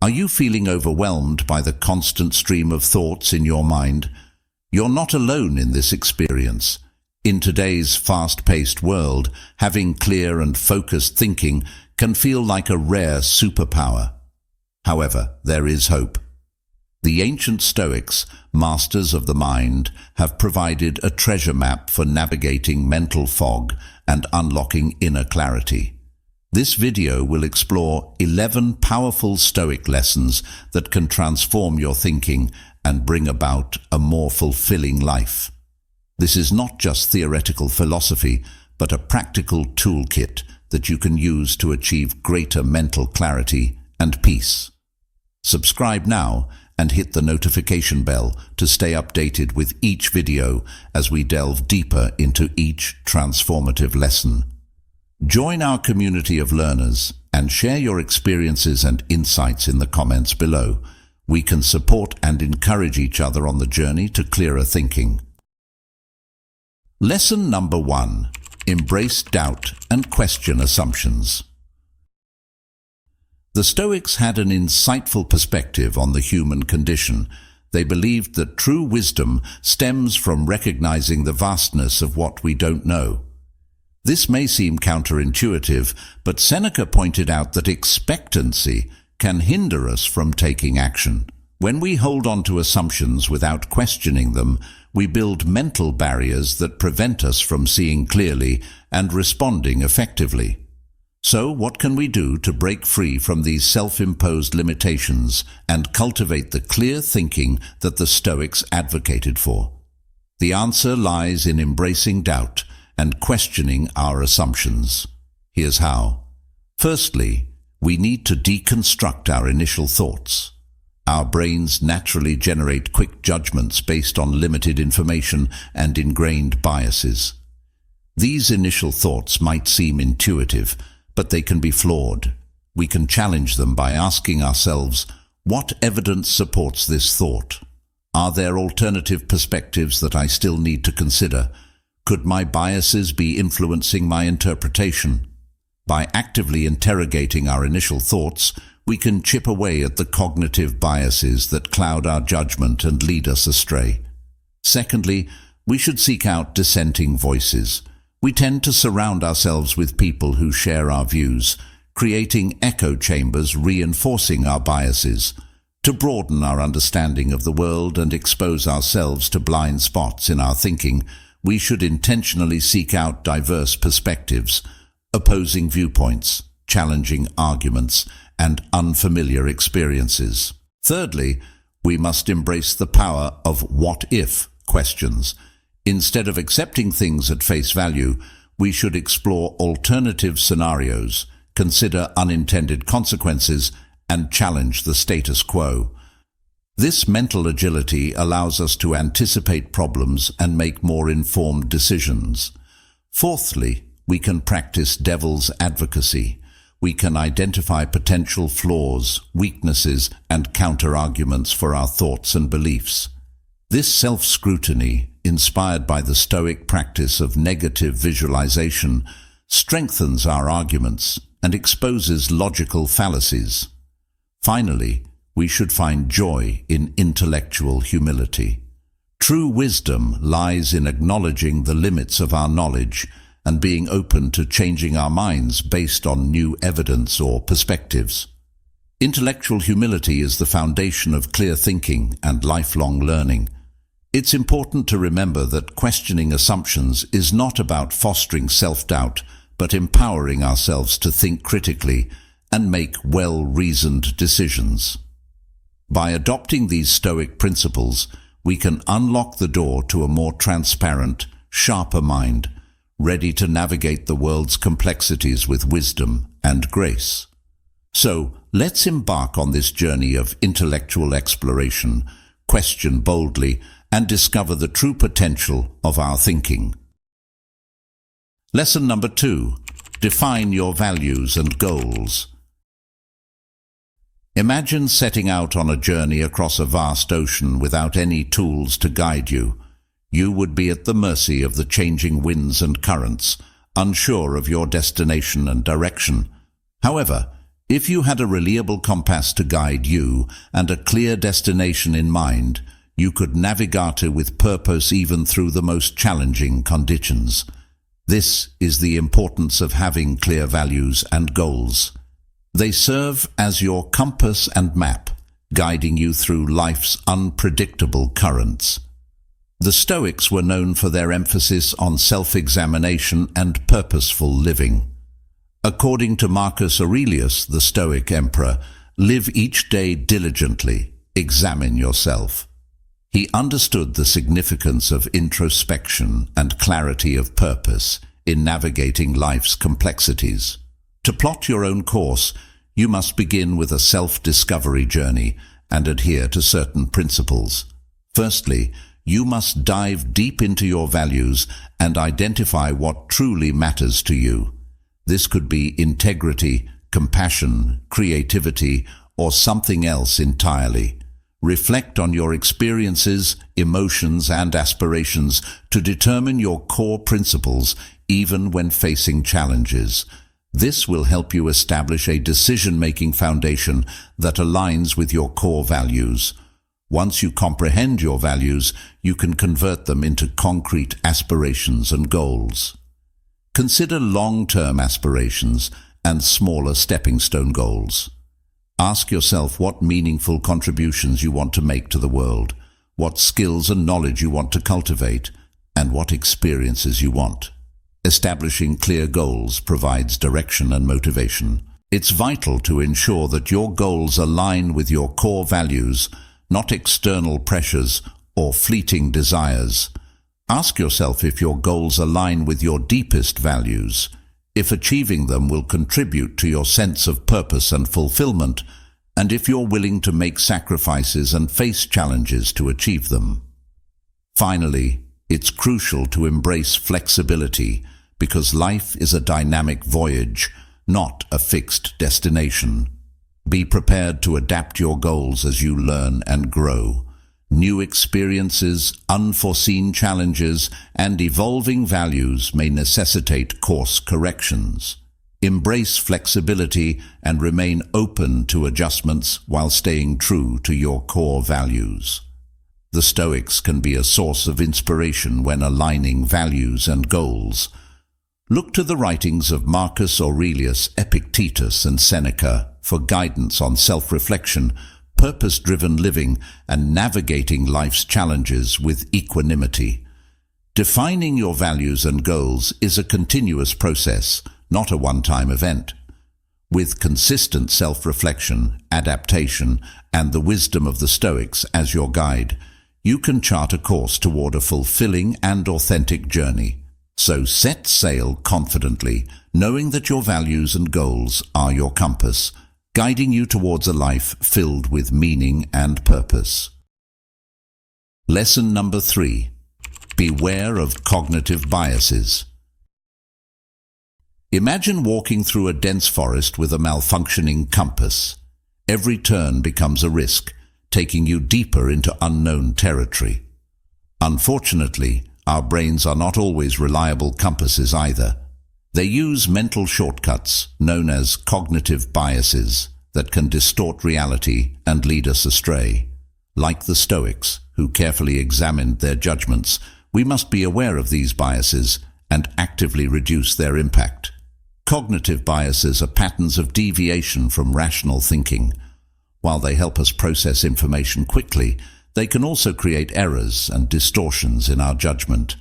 Are you feeling overwhelmed by the constant stream of thoughts in your mind? You're not alone in this experience. In today's fast-paced world, having clear and focused thinking can feel like a rare superpower. However, there is hope. The ancient Stoics, masters of the mind, have provided a treasure map for navigating mental fog and unlocking inner clarity. This video will explore 11 powerful Stoic lessons that can transform your thinking and bring about a more fulfilling life. This is not just theoretical philosophy, but a practical toolkit that you can use to achieve greater mental clarity and peace. Subscribe now and hit the notification bell to stay updated with each video as we delve deeper into each transformative lesson. Join our community of learners and share your experiences and insights in the comments below. We can support and encourage each other on the journey to clearer thinking. Lesson number 1. Embrace doubt and question assumptions. The Stoics had an insightful perspective on the human condition. They believed that true wisdom stems from recognizing the vastness of what we don't know. This may seem counterintuitive, but Seneca pointed out that expectancy can hinder us from taking action. When we hold on to assumptions without questioning them, we build mental barriers that prevent us from seeing clearly and responding effectively. So, what can we do to break free from these self-imposed limitations and cultivate the clear thinking that the Stoics advocated for? The answer lies in embracing doubt and questioning our assumptions. Here's how. Firstly, we need to deconstruct our initial thoughts. Our brains naturally generate quick judgments based on limited information and ingrained biases. These initial thoughts might seem intuitive, but they can be flawed. We can challenge them by asking ourselves, what evidence supports this thought? Are there alternative perspectives that I still need to consider? Could my biases be influencing my interpretation? By actively interrogating our initial thoughts, we can chip away at the cognitive biases that cloud our judgment and lead us astray. Secondly, we should seek out dissenting voices. We tend to surround ourselves with people who share our views, creating echo chambers reinforcing our biases. To broaden our understanding of the world and expose ourselves to blind spots in our thinking, we should intentionally seek out diverse perspectives, opposing viewpoints, challenging arguments, and unfamiliar experiences. Thirdly, we must embrace the power of what-if questions. Instead of accepting things at face value, we should explore alternative scenarios, consider unintended consequences, and challenge the status quo. This mental agility allows us to anticipate problems and make more informed decisions. Fourthly, we can practice devil's advocacy. We can identify potential flaws, weaknesses, and counter-arguments for our thoughts and beliefs. This self-scrutiny, inspired by the Stoic practice of negative visualization, strengthens our arguments and exposes logical fallacies. Finally, we should find joy in intellectual humility. True wisdom lies in acknowledging the limits of our knowledge and being open to changing our minds based on new evidence or perspectives. Intellectual humility is the foundation of clear thinking and lifelong learning. It's important to remember that questioning assumptions is not about fostering self-doubt, but empowering ourselves to think critically and make well-reasoned decisions. By adopting these Stoic principles, we can unlock the door to a more transparent, sharper mind, ready to navigate the world's complexities with wisdom and grace. So, let's embark on this journey of intellectual exploration, question boldly, and discover the true potential of our thinking. Lesson number 2. Define your values and goals. Imagine setting out on a journey across a vast ocean without any tools to guide you. You would be at the mercy of the changing winds and currents, unsure of your destination and direction. However, If you had a reliable compass to guide you and a clear destination in mind, you could navigate with purpose even through the most challenging conditions. This is the importance of having clear values and goals. They serve as your compass and map, guiding you through life's unpredictable currents. The Stoics were known for their emphasis on self-examination and purposeful living. According to Marcus Aurelius, the Stoic emperor, live each day diligently, examine yourself. He understood the significance of introspection and clarity of purpose in navigating life's complexities. To plot your own course, you must begin with a self-discovery journey and adhere to certain principles. Firstly, you must dive deep into your values and identify what truly matters to you. This could be integrity, compassion, creativity, or something else entirely. Reflect on your experiences, emotions, and aspirations to determine your core principles even when facing challenges. This will help you establish a decision-making foundation that aligns with your core values. Once you comprehend your values, you can convert them into concrete aspirations and goals. Consider long-term aspirations and smaller stepping-stone goals. Ask yourself what meaningful contributions you want to make to the world, what skills and knowledge you want to cultivate, and what experiences you want. Establishing clear goals provides direction and motivation. It's vital to ensure that your goals align with your core values, not external pressures or fleeting desires. Ask yourself if your goals align with your deepest values, if achieving them will contribute to your sense of purpose and fulfillment, and if you're willing to make sacrifices and face challenges to achieve them. Finally, it's crucial to embrace flexibility because life is a dynamic voyage, not a fixed destination. Be prepared to adapt your goals as you learn and grow. New experiences, unforeseen challenges, and evolving values may necessitate course corrections. Embrace flexibility and remain open to adjustments while staying true to your core values. The Stoics can be a source of inspiration when aligning values and goals. Look to the writings of Marcus Aurelius, Epictetus, and Seneca for guidance on self-reflection, purpose-driven living, and navigating life's challenges with equanimity. Defining your values and goals is a continuous process, not a one-time event. With consistent self-reflection, adaptation, and the wisdom of the Stoics as your guide, you can chart a course toward a fulfilling and authentic journey. So set sail confidently, knowing that your values and goals are your compass, guiding you towards a life filled with meaning and purpose. Lesson number 3. Beware of cognitive biases. Imagine walking through a dense forest with a malfunctioning compass. Every turn becomes a risk, taking you deeper into unknown territory. Unfortunately, our brains are not always reliable compasses either. They use mental shortcuts, known as cognitive biases, that can distort reality and lead us astray. Like the Stoics, who carefully examined their judgments, we must be aware of these biases and actively reduce their impact. Cognitive biases are patterns of deviation from rational thinking. While they help us process information quickly, they can also create errors and distortions in our judgment.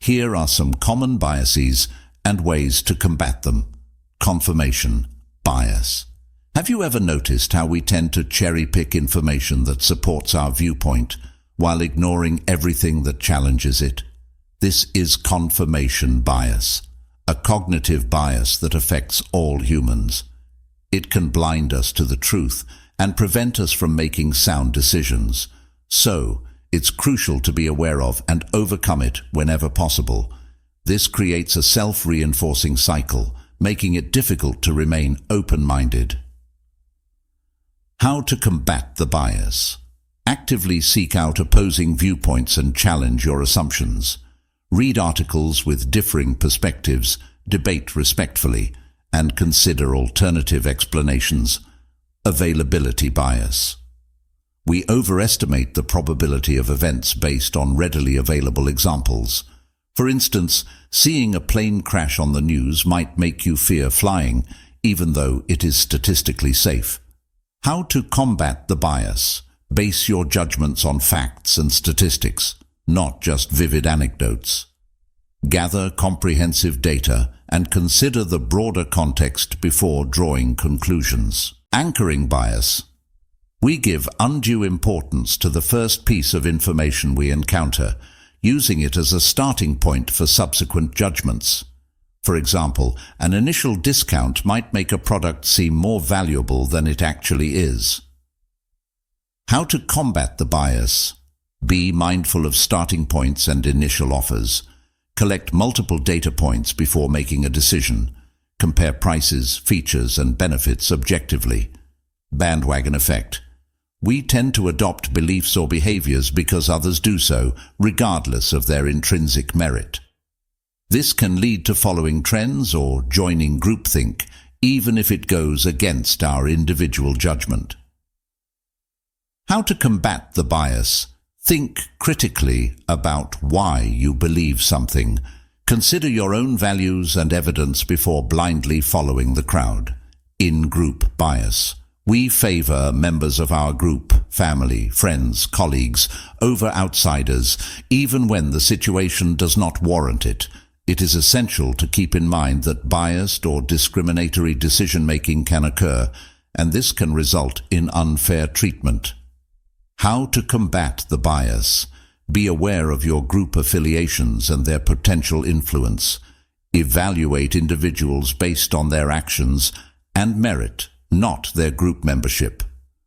Here are some common biases and ways to combat them. Confirmation bias. Have you ever noticed how we tend to cherry-pick information that supports our viewpoint while ignoring everything that challenges it? This is confirmation bias, a cognitive bias that affects all humans. It can blind us to the truth and prevent us from making sound decisions. So, it's crucial to be aware of and overcome it whenever possible. This creates a self-reinforcing cycle, making it difficult to remain open-minded. How to combat the bias. Actively seek out opposing viewpoints and challenge your assumptions. Read articles with differing perspectives, debate respectfully, and consider alternative explanations. Availability bias. We overestimate the probability of events based on readily available examples. For instance, seeing a plane crash on the news might make you fear flying, even though it is statistically safe. How to combat the bias? Base your judgments on facts and statistics, not just vivid anecdotes. Gather comprehensive data and consider the broader context before drawing conclusions. Anchoring bias. We give undue importance to the first piece of information we encounter, using it as a starting point for subsequent judgments. For example, an initial discount might make a product seem more valuable than it actually is. How to combat the bias? Be mindful of starting points and initial offers. Collect multiple data points before making a decision. Compare prices, features, and benefits objectively. Bandwagon effect. We tend to adopt beliefs or behaviors because others do so, regardless of their intrinsic merit. This can lead to following trends or joining groupthink, even if it goes against our individual judgment. How to combat the bias? Think critically about why you believe something. Consider your own values and evidence before blindly following the crowd. In-group bias. We favor members of our group, family, friends, colleagues, over outsiders, even when the situation does not warrant it. It is essential to keep in mind that biased or discriminatory decision-making can occur, and this can result in unfair treatment. How to combat the bias? Be aware of your group affiliations and their potential influence. Evaluate individuals based on their actions and merit, not their group membership.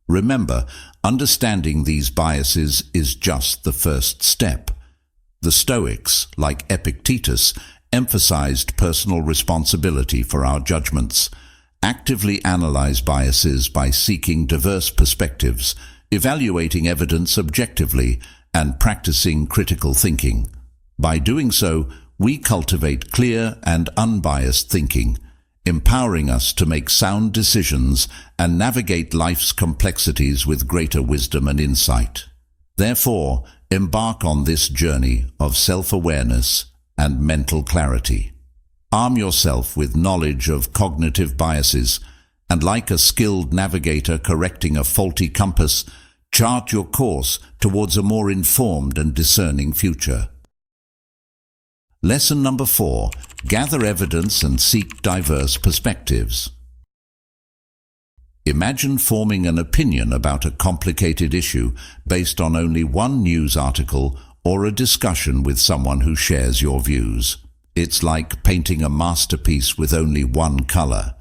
Remember, understanding these biases is just the first step. The Stoics, like Epictetus, emphasized personal responsibility for our judgments. Actively analyze biases by seeking diverse perspectives, evaluating evidence objectively, and practicing critical thinking. By doing so, we cultivate clear and unbiased thinking, empowering us to make sound decisions and navigate life's complexities with greater wisdom and insight. Therefore, embark on this journey of self-awareness and mental clarity. Arm yourself with knowledge of cognitive biases, and like a skilled navigator correcting a faulty compass, chart your course towards a more informed and discerning future. Lesson number 4. Gather evidence and seek diverse perspectives. Imagine forming an opinion about a complicated issue based on only one news article or a discussion with someone who shares your views. It's like painting a masterpiece with only one color.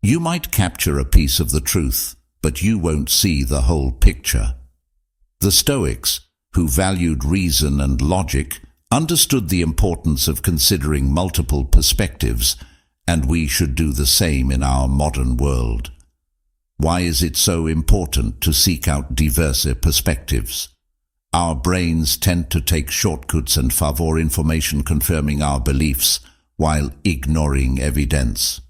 You might capture a piece of the truth, but you won't see the whole picture. The Stoics, who valued reason and logic, understood the importance of considering multiple perspectives, and we should do the same in our modern world. Why is it so important to seek out diverse perspectives? Our brains tend to take shortcuts and favor information confirming our beliefs while ignoring evidence.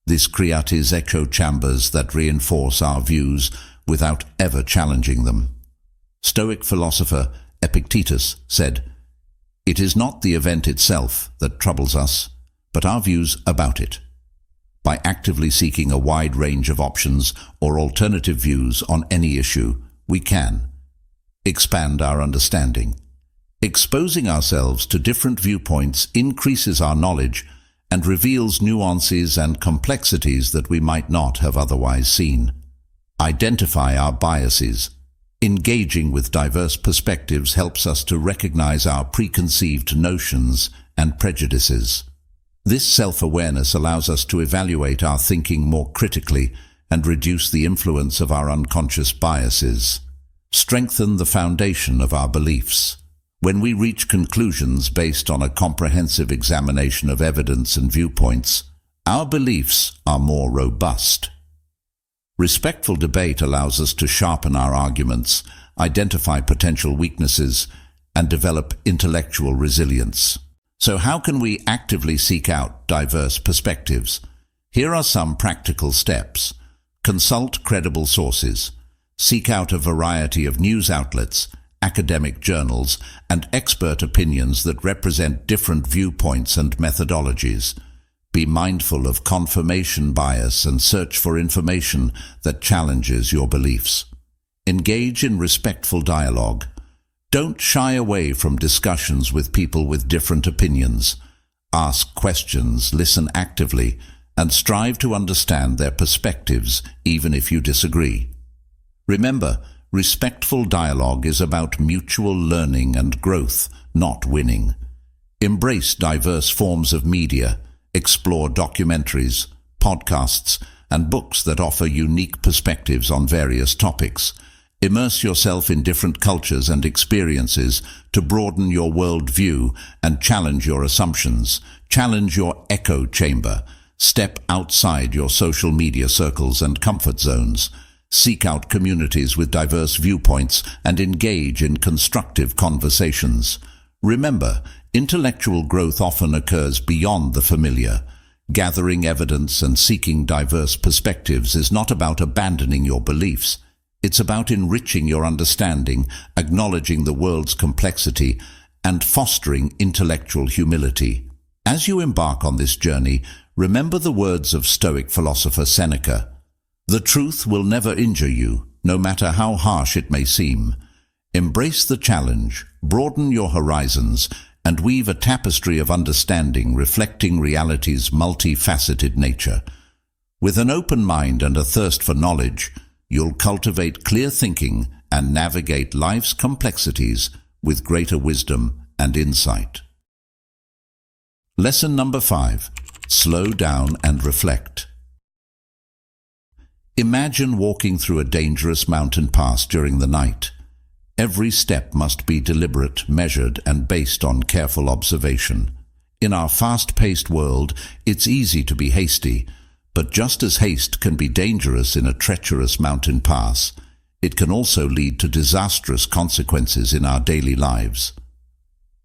This creates echo chambers that reinforce our views without ever challenging them. Stoic philosopher Epictetus said, "It is not the event itself that troubles us, but our views about it." By actively seeking a wide range of options or alternative views on any issue, we can expand our understanding. Exposing ourselves to different viewpoints increases our knowledge and reveals nuances and complexities that we might not have otherwise seen. Identify our biases. Engaging with diverse perspectives helps us to recognize our preconceived notions and prejudices. This self-awareness allows us to evaluate our thinking more critically and reduce the influence of our unconscious biases. Strengthen the foundation of our beliefs. When we reach conclusions based on a comprehensive examination of evidence and viewpoints, our beliefs are more robust. Respectful debate allows us to sharpen our arguments, identify potential weaknesses, and develop intellectual resilience. So how can we actively seek out diverse perspectives? Here are some practical steps. Consult credible sources. Seek out a variety of news outlets, academic journals, and expert opinions that represent different viewpoints and methodologies. Be mindful of confirmation bias and search for information that challenges your beliefs. Engage in respectful dialogue. Don't shy away from discussions with people with different opinions. Ask questions, listen actively, and strive to understand their perspectives, even if you disagree. Remember, respectful dialogue is about mutual learning and growth, not winning. Embrace diverse forms of media. Explore documentaries, podcasts, and books that offer unique perspectives on various topics. Immerse yourself in different cultures and experiences to broaden your worldview and challenge your assumptions. Challenge your echo chamber. Step outside your social media circles and comfort zones. Seek out communities with diverse viewpoints and engage in constructive conversations. Remember, intellectual growth often occurs beyond the familiar. Gathering evidence and seeking diverse perspectives is not about abandoning your beliefs. It's about enriching your understanding, acknowledging the world's complexity, and fostering intellectual humility. As you embark on this journey, remember the words of Stoic philosopher Seneca. The truth will never injure you, no matter how harsh it may seem. Embrace the challenge, broaden your horizons, and weave a tapestry of understanding reflecting reality's multifaceted nature. With an open mind and a thirst for knowledge, you'll cultivate clear thinking and navigate life's complexities with greater wisdom and insight. Lesson number 5. Slow down and reflect. Imagine walking through a dangerous mountain pass during the night. Every step must be deliberate, measured, and based on careful observation. In our fast-paced world, it's easy to be hasty, but just as haste can be dangerous in a treacherous mountain pass, it can also lead to disastrous consequences in our daily lives.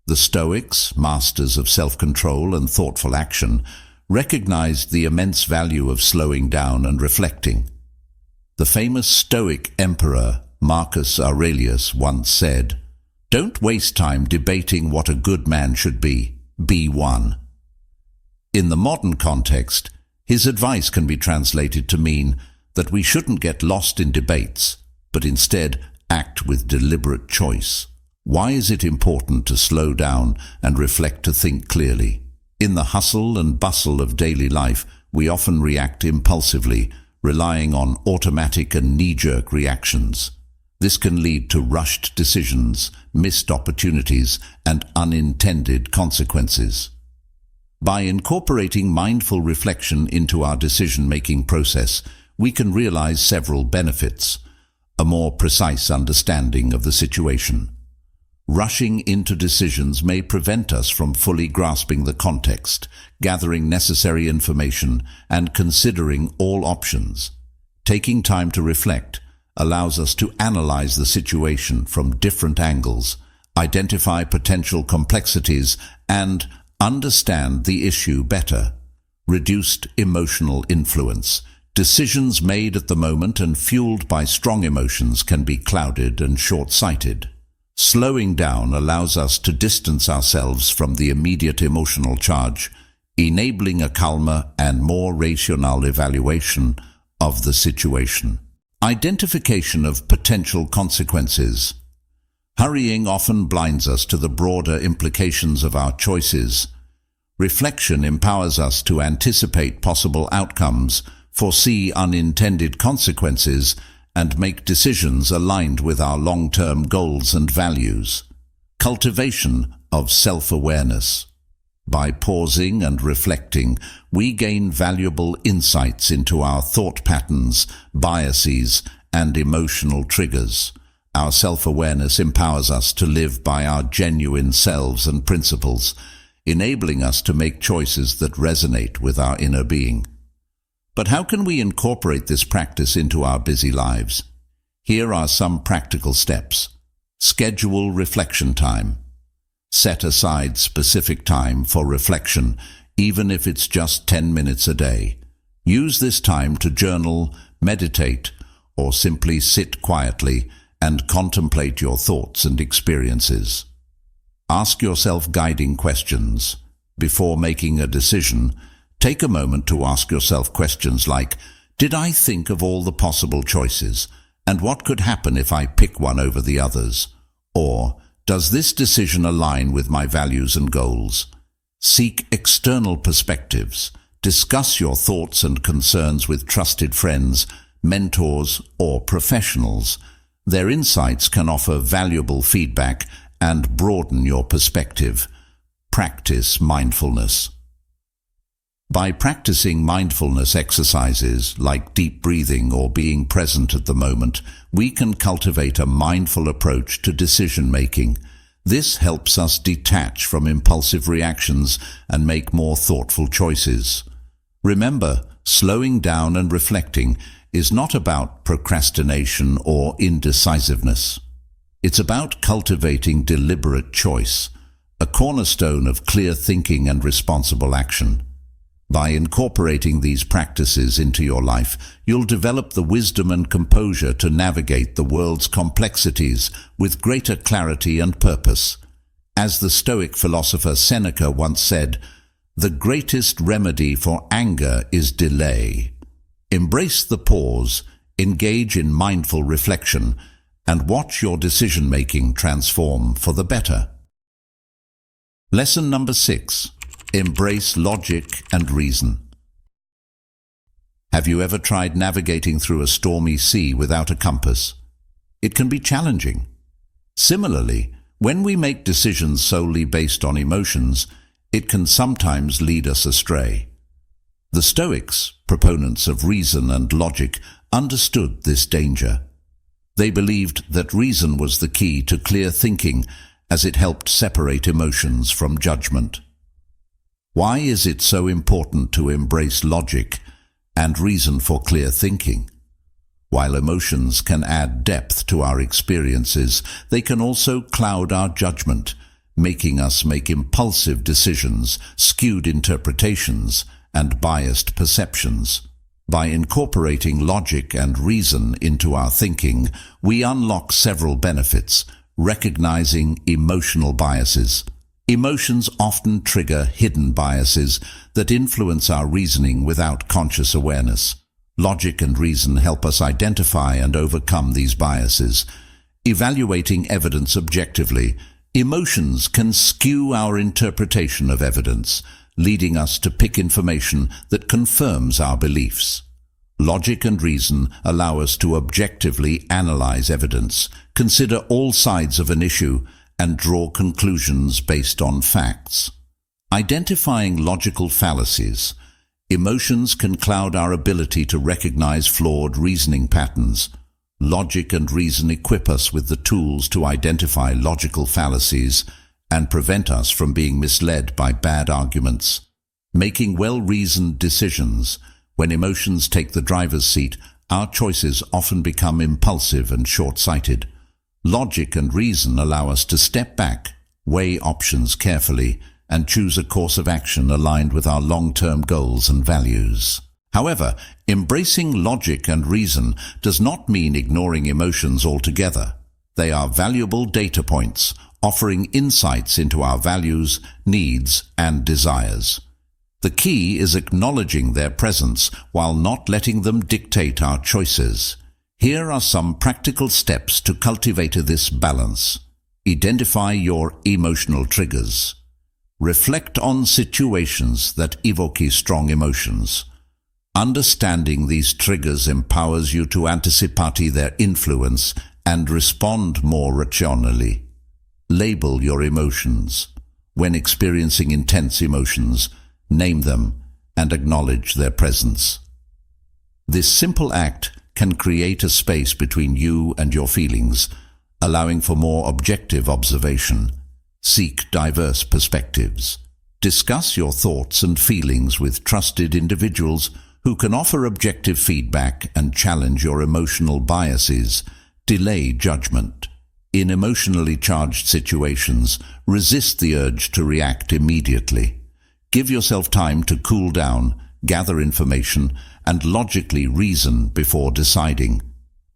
The Stoics, masters of self-control and thoughtful action, recognized the immense value of slowing down and reflecting. The famous Stoic emperor Marcus Aurelius once said, "Don't waste time debating what a good man should be one." In the modern context, his advice can be translated to mean that we shouldn't get lost in debates, but instead act with deliberate choice. Why is it important to slow down and reflect to think clearly? In the hustle and bustle of daily life, we often react impulsively, relying on automatic and knee-jerk reactions. This can lead to rushed decisions, missed opportunities, and unintended consequences. By incorporating mindful reflection into our decision-making process, we can realize several benefits. A more precise understanding of the situation. Rushing into decisions may prevent us from fully grasping the context, gathering necessary information, and considering all options. Taking time to reflect allows us to analyze the situation from different angles, identify potential complexities, and understand the issue better. Reduced emotional influence. Decisions made at the moment and fueled by strong emotions can be clouded and short-sighted. Slowing down allows us to distance ourselves from the immediate emotional charge, enabling a calmer and more rational evaluation of the situation. Identification of potential consequences. Hurrying often blinds us to the broader implications of our choices. Reflection empowers us to anticipate possible outcomes, foresee unintended consequences, and make decisions aligned with our long-term goals and values. Cultivation of self-awareness. By pausing and reflecting, we gain valuable insights into our thought patterns, biases, and emotional triggers. Our self-awareness empowers us to live by our genuine selves and principles, enabling us to make choices that resonate with our inner being. But how can we incorporate this practice into our busy lives? Here are some practical steps. Schedule reflection time. Set aside specific time for reflection, even if it's just 10 minutes a day. Use this time to journal, meditate, or simply sit quietly and contemplate your thoughts and experiences. Ask yourself guiding questions. Before making a decision, take a moment to ask yourself questions like, did I think of all the possible choices, and what could happen if I pick one over the others? Or, does this decision align with my values and goals? Seek external perspectives. Discuss your thoughts and concerns with trusted friends, mentors, or professionals. Their insights can offer valuable feedback and broaden your perspective. Practice mindfulness. By practicing mindfulness exercises like deep breathing or being present at the moment, we can cultivate a mindful approach to decision-making. This helps us detach from impulsive reactions and make more thoughtful choices. Remember, slowing down and reflecting is not about procrastination or indecisiveness. It's about cultivating deliberate choice, a cornerstone of clear thinking and responsible action. By incorporating these practices into your life, you'll develop the wisdom and composure to navigate the world's complexities with greater clarity and purpose. As the Stoic philosopher Seneca once said, "The greatest remedy for anger is delay." Embrace the pause, engage in mindful reflection, and watch your decision-making transform for the better. Lesson number 6. Embrace logic and reason. Have you ever tried navigating through a stormy sea without a compass? It can be challenging. Similarly, when we make decisions solely based on emotions, it can sometimes lead us astray. The Stoics, proponents of reason and logic, understood this danger. They believed that reason was the key to clear thinking, as it helped separate emotions from judgment. Why is it so important to embrace logic and reason for clear thinking? While emotions can add depth to our experiences, they can also cloud our judgment, making us make impulsive decisions, skewed interpretations, and biased perceptions. By incorporating logic and reason into our thinking, we unlock several benefits. Recognizing emotional biases. Emotions often trigger hidden biases that influence our reasoning without conscious awareness. Logic and reason help us identify and overcome these biases. Evaluating evidence objectively, emotions can skew our interpretation of evidence, leading us to pick information that confirms our beliefs. Logic and reason allow us to objectively analyze evidence, consider all sides of an issue, and draw conclusions based on facts. Identifying logical fallacies. Emotions can cloud our ability to recognize flawed reasoning patterns. Logic and reason equip us with the tools to identify logical fallacies and prevent us from being misled by bad arguments. Making well-reasoned decisions. When emotions take the driver's seat, our choices often become impulsive and short-sighted. Logic and reason allow us to step back, weigh options carefully, and choose a course of action aligned with our long-term goals and values. However, embracing logic and reason does not mean ignoring emotions altogether. They are valuable data points, offering insights into our values, needs, and desires. The key is acknowledging their presence while not letting them dictate our choices. Here are some practical steps to cultivate this balance. Identify your emotional triggers. Reflect on situations that evoke strong emotions. Understanding these triggers empowers you to anticipate their influence and respond more rationally. Label your emotions. When experiencing intense emotions, name them and acknowledge their presence. This simple act can create a space between you and your feelings, allowing for more objective observation. Seek diverse perspectives. Discuss your thoughts and feelings with trusted individuals who can offer objective feedback and challenge your emotional biases. Delay judgment. In emotionally charged situations, resist the urge to react immediately. Give yourself time to cool down, gather information, and logically reason before deciding.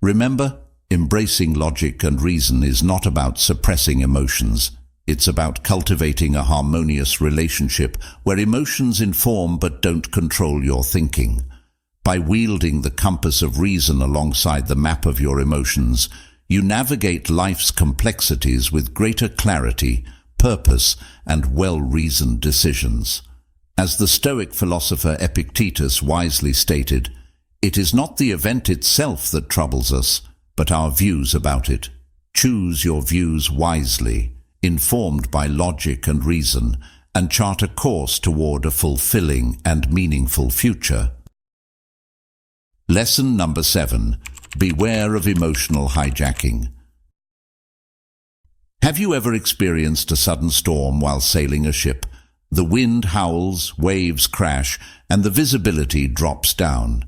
Remember, embracing logic and reason is not about suppressing emotions. It's about cultivating a harmonious relationship where emotions inform but don't control your thinking. By wielding the compass of reason alongside the map of your emotions, you navigate life's complexities with greater clarity, purpose, and well-reasoned decisions. As the Stoic philosopher Epictetus wisely stated, "It is not the event itself that troubles us, but our views about it. Choose your views wisely, informed by logic and reason, and chart a course toward a fulfilling and meaningful future." Lesson number 7. Beware of emotional hijacking. Have you ever experienced a sudden storm while sailing a ship? The wind howls, waves crash, and the visibility drops down.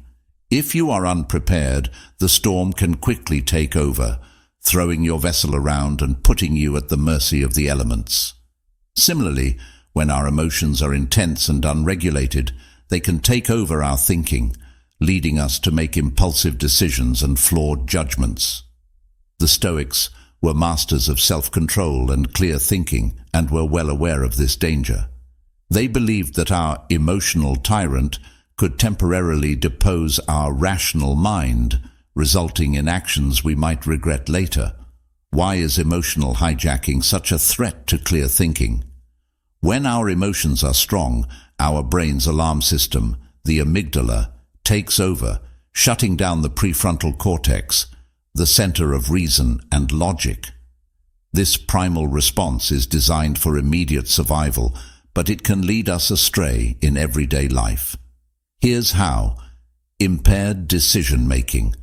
If you are unprepared, the storm can quickly take over, throwing your vessel around and putting you at the mercy of the elements. Similarly, when our emotions are intense and unregulated, they can take over our thinking, leading us to make impulsive decisions and flawed judgments. The Stoics were masters of self-control and clear thinking and were well aware of this danger. They believed that our emotional tyrant could temporarily depose our rational mind, resulting in actions we might regret later. Why is emotional hijacking such a threat to clear thinking? When our emotions are strong, our brain's alarm system, the amygdala, takes over, shutting down the prefrontal cortex, the center of reason and logic. This primal response is designed for immediate survival, but it can lead us astray in everyday life. Here's how. Impaired decision-making.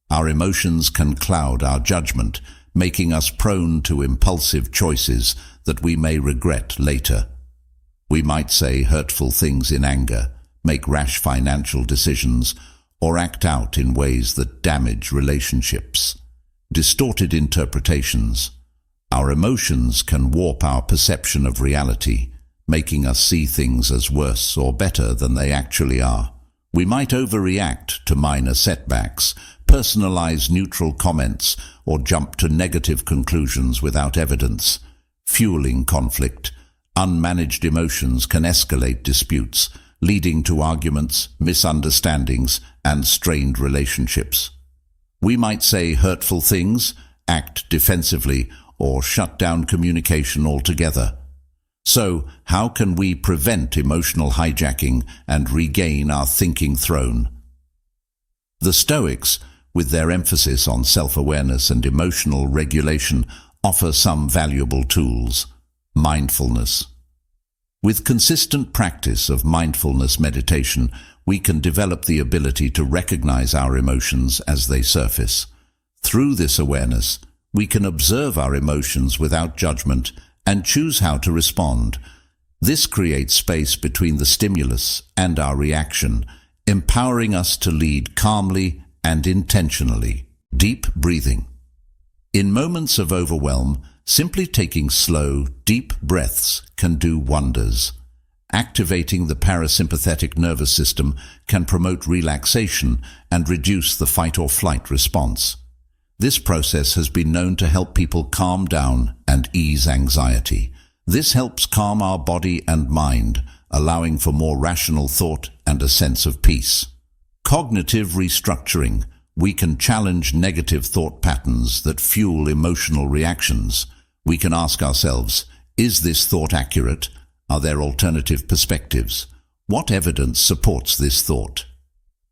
Our emotions can cloud our judgment, making us prone to impulsive choices that we may regret later. We might say hurtful things in anger, make rash financial decisions, or act out in ways that damage relationships. Distorted interpretations. Our emotions can warp our perception of reality, making us see things as worse or better than they actually are. We might overreact to minor setbacks, personalize neutral comments, or jump to negative conclusions without evidence, fueling conflict. Unmanaged emotions can escalate disputes, leading to arguments, misunderstandings, and strained relationships. We might say hurtful things, act defensively, or shut down communication altogether. So, how can we prevent emotional hijacking and regain our thinking throne? The Stoics, with their emphasis on self-awareness and emotional regulation, offer some valuable tools. Mindfulness. With consistent practice of mindfulness meditation, we can develop the ability to recognize our emotions as they surface. Through this awareness, we can observe our emotions without judgment and choose how to respond. This creates space between the stimulus and our reaction, empowering us to lead calmly and intentionally. Deep breathing. In moments of overwhelm, simply taking slow, deep breaths can do wonders. Activating the parasympathetic nervous system can promote relaxation and reduce the fight-or-flight response. This process has been known to help people calm down and ease anxiety. This helps calm our body and mind, allowing for more rational thought and a sense of peace. Cognitive restructuring. We can challenge negative thought patterns that fuel emotional reactions. We can ask ourselves, is this thought accurate? Are there alternative perspectives? What evidence supports this thought?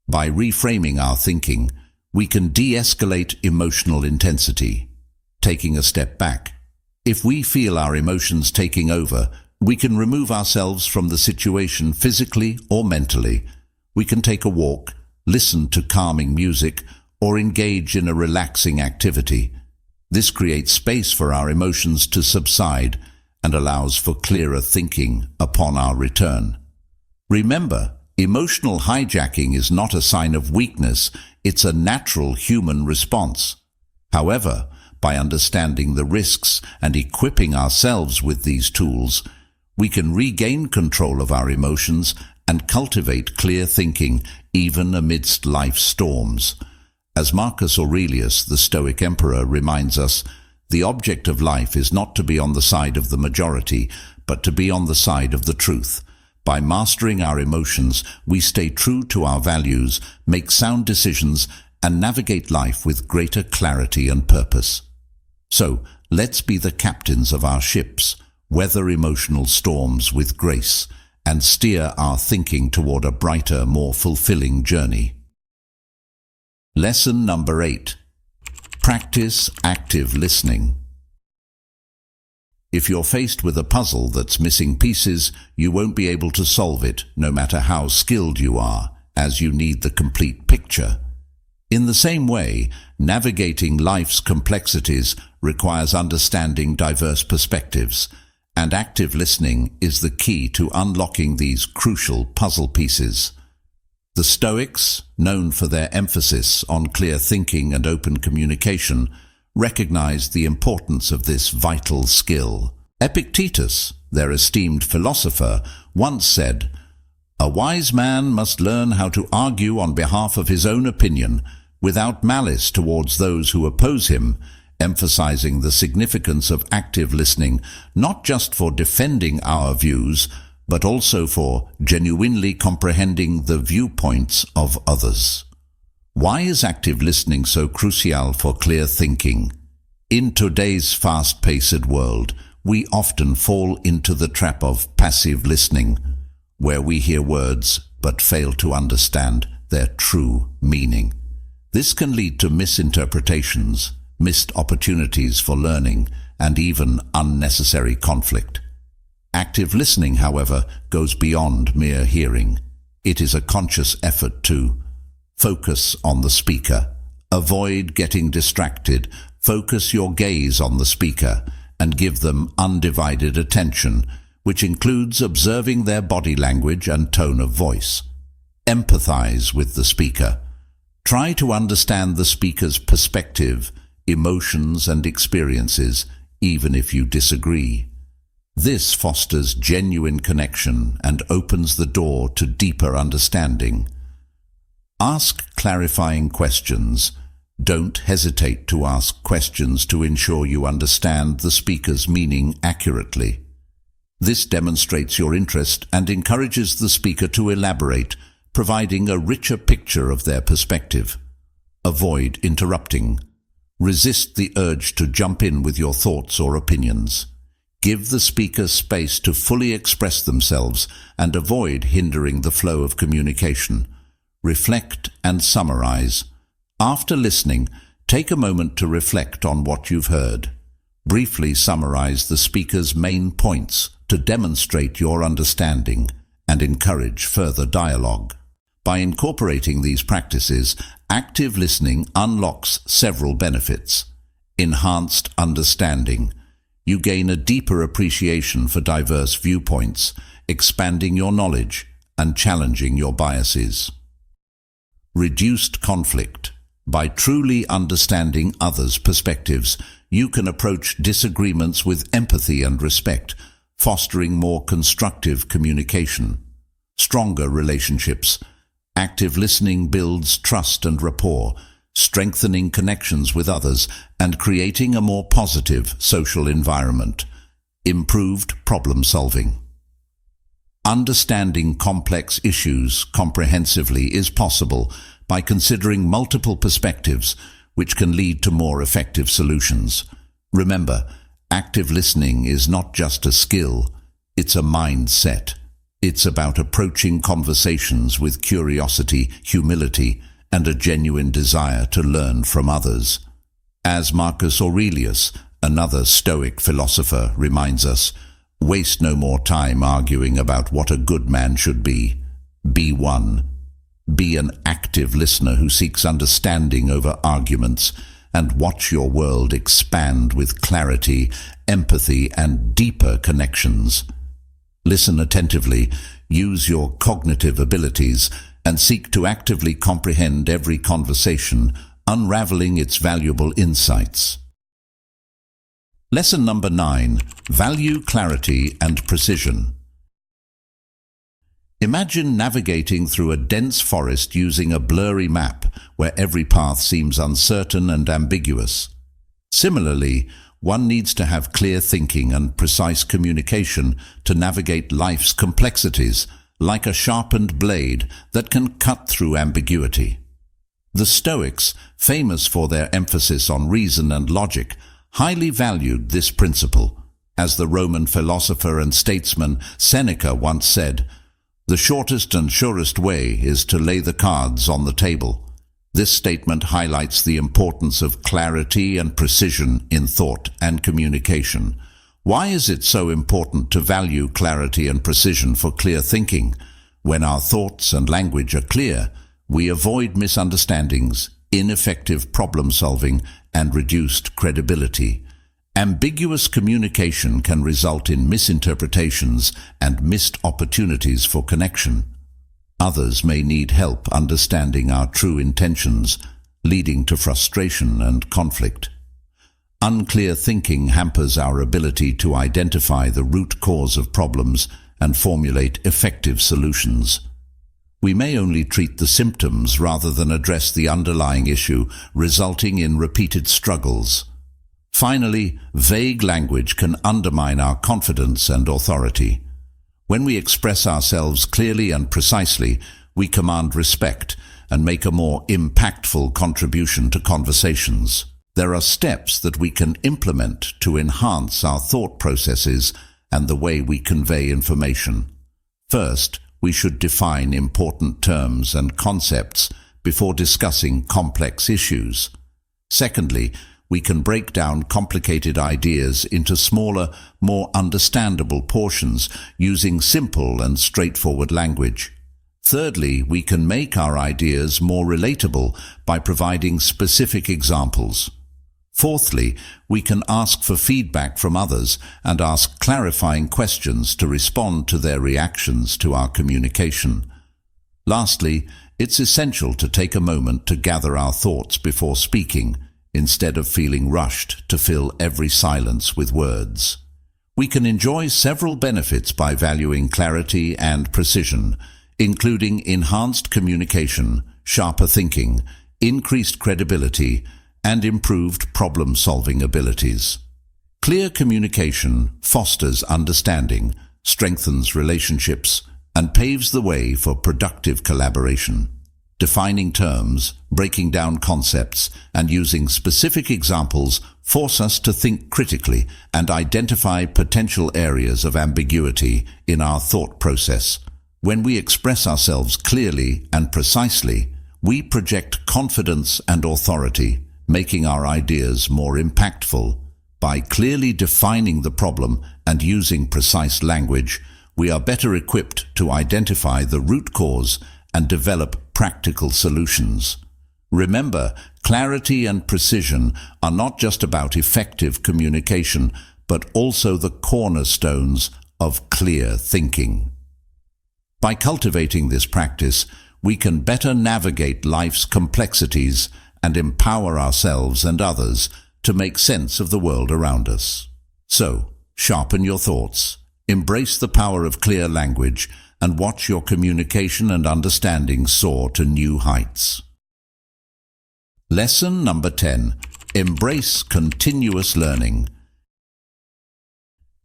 By reframing our thinking, we can de-escalate emotional intensity. Taking a step back. If we feel our emotions taking over, we can remove ourselves from the situation physically or mentally. We can take a walk, listen to calming music, or engage in a relaxing activity. This creates space for our emotions to subside and allows for clearer thinking upon our return. Remember, emotional hijacking is not a sign of weakness, it's a natural human response. However, by understanding the risks and equipping ourselves with these tools, we can regain control of our emotions and cultivate clear thinking even amidst life's storms. As Marcus Aurelius, the Stoic emperor, reminds us, the object of life is not to be on the side of the majority, but to be on the side of the truth. By mastering our emotions, we stay true to our values, make sound decisions, and navigate life with greater clarity and purpose. So, let's be the captains of our ships, weather emotional storms with grace, and steer our thinking toward a brighter, more fulfilling journey. Lesson number 8. Practice active listening. If you're faced with a puzzle that's missing pieces, you won't be able to solve it, no matter how skilled you are, as you need the complete picture. In the same way, navigating life's complexities requires understanding diverse perspectives, and active listening is the key to unlocking these crucial puzzle pieces. The Stoics, known for their emphasis on clear thinking and open communication, recognized the importance of this vital skill. Epictetus, their esteemed philosopher, once said, "A wise man must learn how to argue on behalf of his own opinion, without malice towards those who oppose him," emphasizing the significance of active listening, not just for defending our views, but also for genuinely comprehending the viewpoints of others. Why is active listening so crucial for clear thinking? In today's fast-paced world, we often fall into the trap of passive listening, where we hear words but fail to understand their true meaning. This can lead to misinterpretations, missed opportunities for learning, and even unnecessary conflict. Active listening, however, goes beyond mere hearing. It is a conscious effort to focus on the speaker. Avoid getting distracted. Focus your gaze on the speaker and give them undivided attention, which includes observing their body language and tone of voice. Empathize with the speaker. Try to understand the speaker's perspective, emotions, and experiences, even if you disagree. This fosters genuine connection and opens the door to deeper understanding. Ask clarifying questions. Don't hesitate to ask questions to ensure you understand the speaker's meaning accurately. This demonstrates your interest and encourages the speaker to elaborate, providing a richer picture of their perspective. Avoid interrupting. Resist the urge to jump in with your thoughts or opinions. Give the speaker space to fully express themselves and avoid hindering the flow of communication. Reflect and summarize. After listening, take a moment to reflect on what you've heard. Briefly summarize the speaker's main points to demonstrate your understanding and encourage further dialogue. By incorporating these practices, active listening unlocks several benefits. Enhanced understanding. You gain a deeper appreciation for diverse viewpoints, expanding your knowledge and challenging your biases. Reduced conflict. By truly understanding others' perspectives, you can approach disagreements with empathy and respect, fostering more constructive communication. Stronger relationships. Active listening builds trust and rapport, strengthening connections with others and creating a more positive social environment. Improved problem solving. Understanding complex issues comprehensively is possible by considering multiple perspectives, which can lead to more effective solutions. Remember, active listening is not just a skill, it's a mindset. It's about approaching conversations with curiosity, humility, and a genuine desire to learn from others. As Marcus Aurelius, another Stoic philosopher, reminds us, waste no more time arguing about what a good man should be. Be one. Be an active listener who seeks understanding over arguments, and watch your world expand with clarity, empathy, and deeper connections. Listen attentively, use your cognitive abilities, and seek to actively comprehend every conversation, unraveling its valuable insights. Lesson number 9. Value clarity and precision. Imagine navigating through a dense forest using a blurry map where every path seems uncertain and ambiguous. Similarly, one needs to have clear thinking and precise communication to navigate life's complexities, like a sharpened blade that can cut through ambiguity. The Stoics, famous for their emphasis on reason and logic, highly valued this principle. As the Roman philosopher and statesman Seneca once said, "The shortest and surest way is to lay the cards on the table." This statement highlights the importance of clarity and precision in thought and communication. Why is it so important to value clarity and precision for clear thinking? When our thoughts and language are clear, we avoid misunderstandings, ineffective problem-solving, and reduced credibility. Ambiguous communication can result in misinterpretations and missed opportunities for connection. Others may need help understanding our true intentions, leading to frustration and conflict. Unclear thinking hampers our ability to identify the root cause of problems and formulate effective solutions. We may only treat the symptoms rather than address the underlying issue, resulting in repeated struggles. Finally, vague language can undermine our confidence and authority. When we express ourselves clearly and precisely, we command respect and make a more impactful contribution to conversations. There are steps that we can implement to enhance our thought processes and the way we convey information. First, we should define important terms and concepts before discussing complex issues. Secondly, we can break down complicated ideas into smaller, more understandable portions using simple and straightforward language. Thirdly, we can make our ideas more relatable by providing specific examples. Fourthly, we can ask for feedback from others and ask clarifying questions to respond to their reactions to our communication. Lastly, it's essential to take a moment to gather our thoughts before speaking, instead of feeling rushed to fill every silence with words. We can enjoy several benefits by valuing clarity and precision, including enhanced communication, sharper thinking, increased credibility, and improved problem-solving abilities. Clear communication fosters understanding, strengthens relationships, and paves the way for productive collaboration. Defining terms, breaking down concepts, and using specific examples force us to think critically and identify potential areas of ambiguity in our thought process. When we express ourselves clearly and precisely, we project confidence and authority, making our ideas more impactful. By clearly defining the problem and using precise language, we are better equipped to identify the root cause and develop practical solutions. Remember, clarity and precision are not just about effective communication, but also the cornerstones of clear thinking. By cultivating this practice, we can better navigate life's complexities and empower ourselves and others to make sense of the world around us. So, sharpen your thoughts, embrace the power of clear language, and watch your communication and understanding soar to new heights. Lesson number 10. Embrace continuous learning.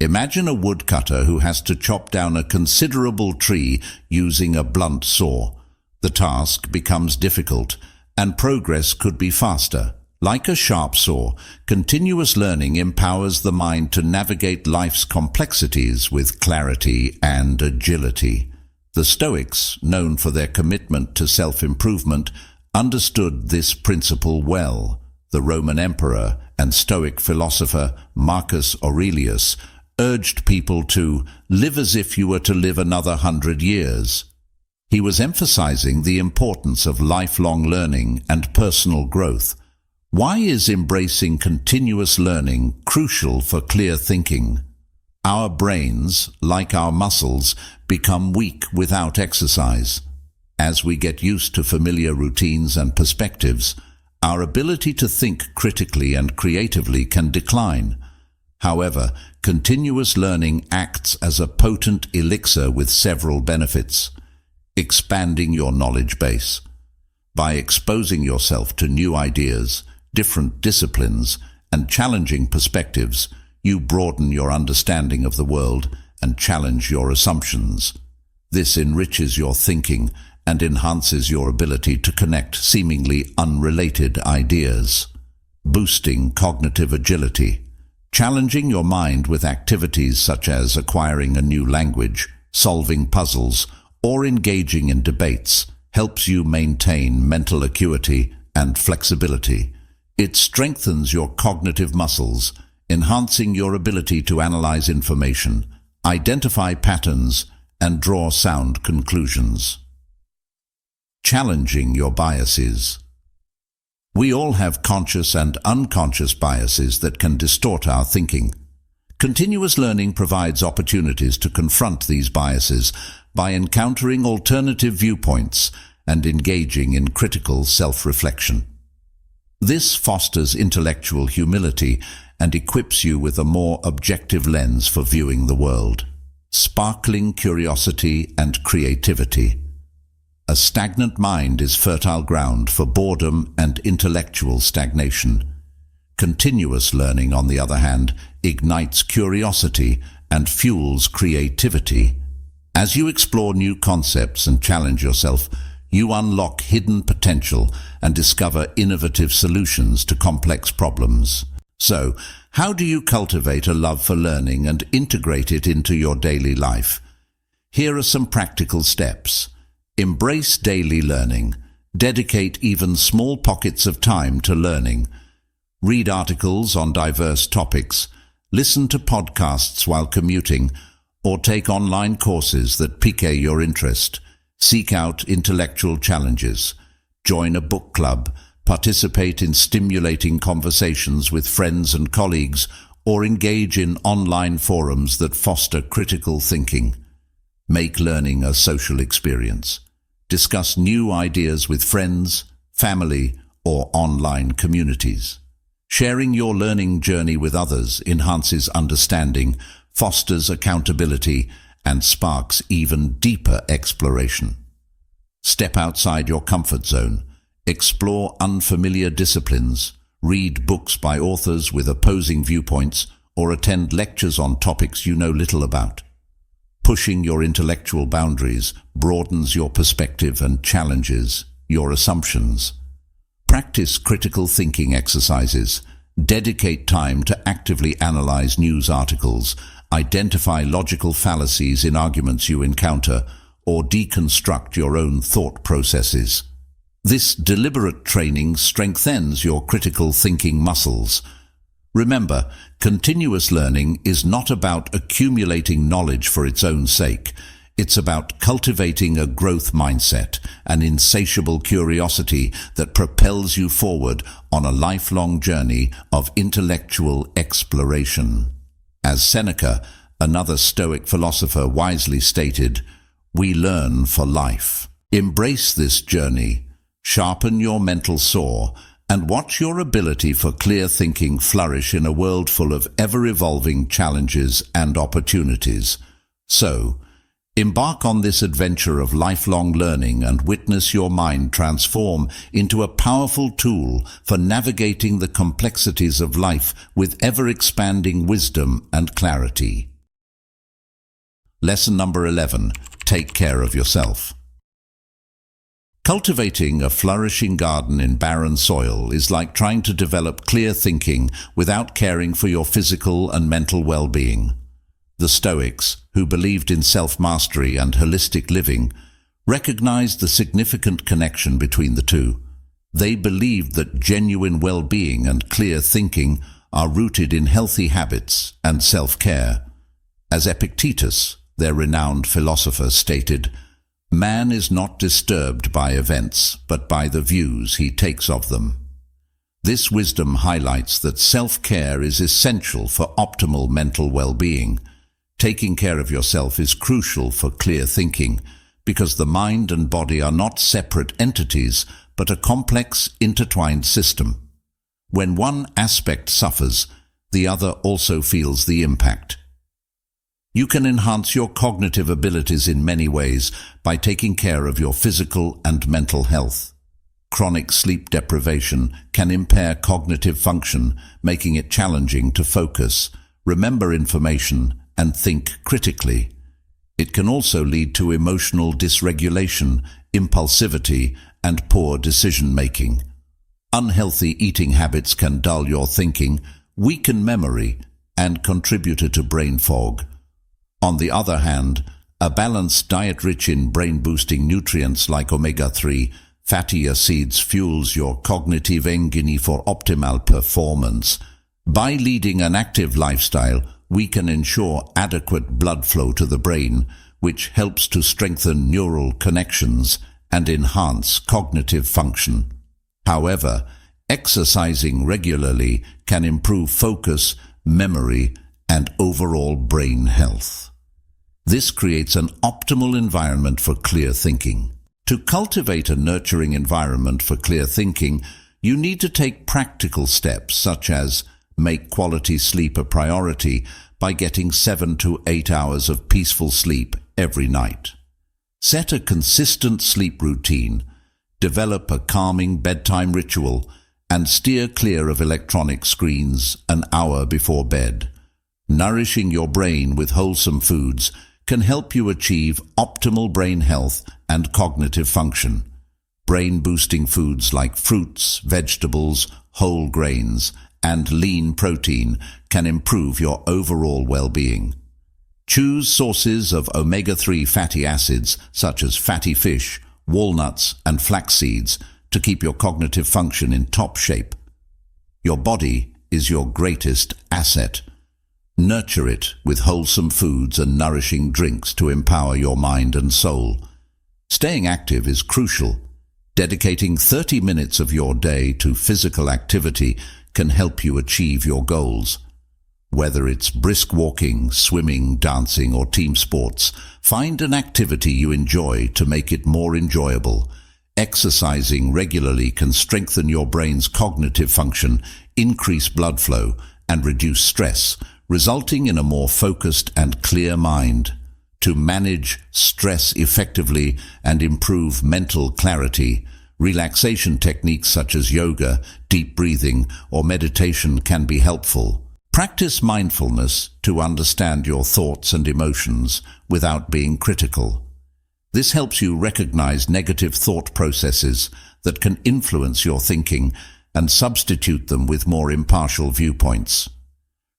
Imagine a woodcutter who has to chop down a considerable tree using a blunt saw. The task becomes difficult, and progress could be faster. Like a sharp saw, continuous learning empowers the mind to navigate life's complexities with clarity and agility. The Stoics, known for their commitment to self-improvement, understood this principle well. The Roman emperor and Stoic philosopher Marcus Aurelius urged people to live as if you were to live another 100 years. He was emphasizing the importance of lifelong learning and personal growth. Why is embracing continuous learning crucial for clear thinking? Our brains, like our muscles, become weak without exercise. As we get used to familiar routines and perspectives, our ability to think critically and creatively can decline. However, continuous learning acts as a potent elixir with several benefits. expanding your knowledge base. By exposing yourself to new ideas, different disciplines, and challenging perspectives, you broaden your understanding of the world and challenge your assumptions. This enriches your thinking and enhances your ability to connect seemingly unrelated ideas. Boosting cognitive agility. Challenging your mind with activities such as acquiring a new language, solving puzzles, or engaging in debates helps you maintain mental acuity and flexibility. It strengthens your cognitive muscles, enhancing your ability to analyze information, identify patterns, and draw sound conclusions. Challenging your biases. We all have conscious and unconscious biases that can distort our thinking. Continuous learning provides opportunities to confront these biases by encountering alternative viewpoints and engaging in critical self-reflection. This fosters intellectual humility and equips you with a more objective lens for viewing the world. Sparkling curiosity and creativity. A stagnant mind is fertile ground for boredom and intellectual stagnation. Continuous learning, on the other hand, ignites curiosity and fuels creativity. As you explore new concepts and challenge yourself, you unlock hidden potential and discover innovative solutions to complex problems. So, how do you cultivate a love for learning and integrate it into your daily life? Here are some practical steps. Embrace daily learning. Dedicate even small pockets of time to learning. Read articles on diverse topics, listen to podcasts while commuting, or take online courses that pique your interest. Seek out intellectual challenges. Join a book club. Participate in stimulating conversations with friends and colleagues, or engage in online forums that foster critical thinking. Make learning a social experience. Discuss new ideas with friends, family, or online communities. Sharing your learning journey with others enhances understanding, fosters accountability, and sparks even deeper exploration. Step outside your comfort zone. Explore unfamiliar disciplines. Read books by authors with opposing viewpoints, or attend lectures on topics you know little about. Pushing your intellectual boundaries broadens your perspective and challenges your assumptions. Practice critical thinking exercises. Dedicate time to actively analyze news articles, identify logical fallacies in arguments you encounter, or deconstruct your own thought processes. This deliberate training strengthens your critical thinking muscles. Remember, continuous learning is not about accumulating knowledge for its own sake. It's about cultivating a growth mindset, an insatiable curiosity that propels you forward on a lifelong journey of intellectual exploration. As Seneca, another Stoic philosopher, wisely stated, "We learn for life." Embrace this journey, sharpen your mental saw, and watch your ability for clear thinking flourish in a world full of ever-evolving challenges and opportunities. So, embark on this adventure of lifelong learning and witness your mind transform into a powerful tool for navigating the complexities of life with ever-expanding wisdom and clarity. Lesson number 11. Take care of yourself. Cultivating a flourishing garden in barren soil is like trying to develop clear thinking without caring for your physical and mental well-being. The Stoics, who believed in self-mastery and holistic living, recognized the significant connection between the two. They believed that genuine well-being and clear thinking are rooted in healthy habits and self-care. As Epictetus, their renowned philosopher, stated, "Man is not disturbed by events, but by the views he takes of them." This wisdom highlights that self-care is essential for optimal mental well-being. Taking care of yourself is crucial for clear thinking, because the mind and body are not separate entities, but a complex, intertwined system. When one aspect suffers, the other also feels the impact. You can enhance your cognitive abilities in many ways by taking care of your physical and mental health. Chronic sleep deprivation can impair cognitive function, making it challenging to focus, remember information, and think critically. It can also lead to emotional dysregulation, impulsivity, and poor decision-making. Unhealthy eating habits can dull your thinking, weaken memory, and contribute to brain fog. On the other hand, a balanced diet rich in brain-boosting nutrients like omega-3 fatty acids fuels your cognitive engine for optimal performance. By leading an active lifestyle, we can ensure adequate blood flow to the brain, which helps to strengthen neural connections and enhance cognitive function. However, exercising regularly can improve focus, memory, and overall brain health. This creates an optimal environment for clear thinking. To cultivate a nurturing environment for clear thinking, you need to take practical steps such as make quality sleep a priority by getting 7 to 8 hours of peaceful sleep every night. Set a consistent sleep routine, develop a calming bedtime ritual, and steer clear of electronic screens an hour before bed. Nourishing your brain with wholesome foods can help you achieve optimal brain health and cognitive function. Brain-boosting foods like fruits, vegetables, whole grains, and lean protein can improve your overall well-being. Choose sources of omega-3 fatty acids such as fatty fish, walnuts, and flax seeds to keep your cognitive function in top shape. Your body is your greatest asset. Nurture it with wholesome foods and nourishing drinks to empower your mind and soul. Staying active is crucial. Dedicating 30 minutes of your day to physical activity can help you achieve your goals. Whether it's brisk walking, swimming, dancing, or team sports, find an activity you enjoy to make it more enjoyable. Exercising regularly can strengthen your brain's cognitive function, increase blood flow, and reduce stress, resulting in a more focused and clear mind. To manage stress effectively and improve mental clarity, relaxation techniques such as yoga, deep breathing, or meditation can be helpful. Practice mindfulness to understand your thoughts and emotions without being critical. This helps you recognize negative thought processes that can influence your thinking and substitute them with more impartial viewpoints.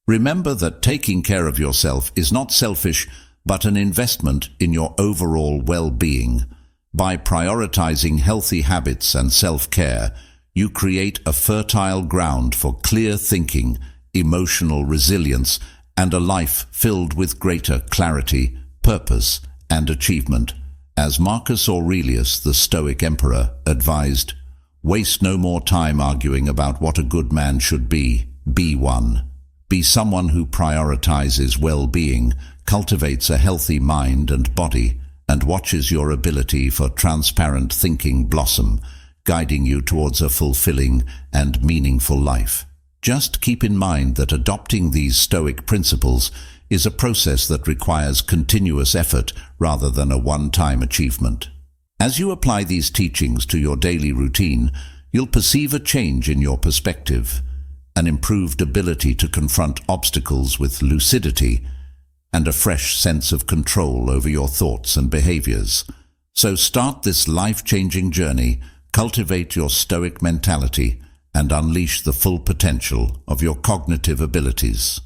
Remember that taking care of yourself is not selfish, but an investment in your overall well-being. By prioritizing healthy habits and self-care, you create a fertile ground for clear thinking, emotional resilience, and a life filled with greater clarity, purpose, and achievement. As Marcus Aurelius, the Stoic emperor, advised, "Waste no more time arguing about what a good man should be. Be one." Be someone who prioritizes well-being, cultivates a healthy mind and body, and watches your ability for transparent thinking blossom, guiding you towards a fulfilling and meaningful life. Just keep in mind that adopting these Stoic principles is a process that requires continuous effort rather than a one-time achievement. As you apply these teachings to your daily routine, you'll perceive a change in your perspective, an improved ability to confront obstacles with lucidity, and a fresh sense of control over your thoughts and behaviors. So start this life-changing journey, cultivate your Stoic mentality, and unleash the full potential of your cognitive abilities.